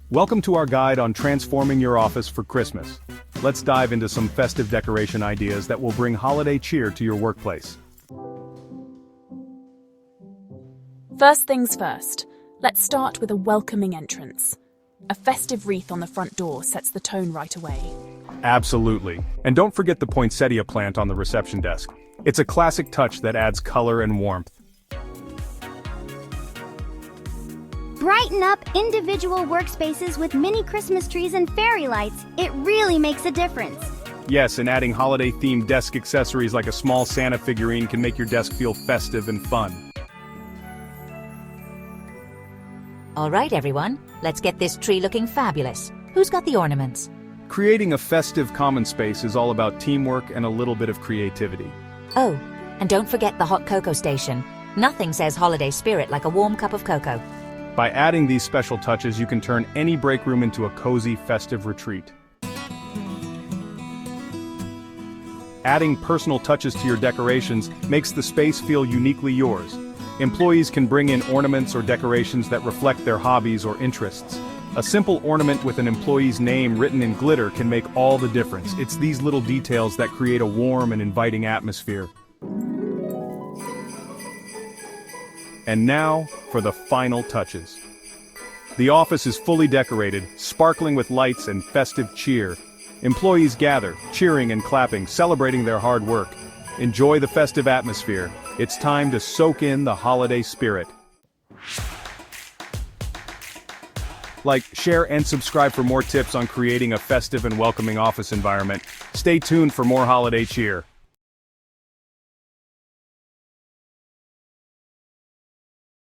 Welcome to our guide on transforming your office for Christmas. Let's dive into some festive decoration ideas that will bring holiday cheer to your workplace. First things first, let's start with a welcoming entrance. A festive wreath on the front door sets the tone right away. Absolutely. And don't forget the poinsettia plant on the reception desk. It's a classic touch that adds color and warmth. Brighten up individual workspaces with mini Christmas trees and fairy lights. It really makes a difference. Yes, and adding holiday-themed desk accessories like a small Santa figurine can make your desk feel festive and fun. All right, everyone, let's get this tree looking fabulous. Who's got the ornaments? Creating a festive common space is all about teamwork and a little bit of creativity. Oh, and don't forget the hot cocoa station. Nothing says holiday spirit like a warm cup of cocoa. By adding these special touches, you can turn any break room into a cozy, festive retreat. Adding personal touches to your decorations makes the space feel uniquely yours. Employees can bring in ornaments or decorations that reflect their hobbies or interests. A simple ornament with an employee's name written in glitter can make all the difference. It's these little details that create a warm and inviting atmosphere. And now, for the final touches. The office is fully decorated, sparkling with lights and festive cheer. Employees gather, cheering and clapping, celebrating their hard work. Enjoy the festive atmosphere. It's time to soak in the holiday spirit. Like, share, and subscribe for more tips on creating a festive and welcoming office environment. Stay tuned for more holiday cheer.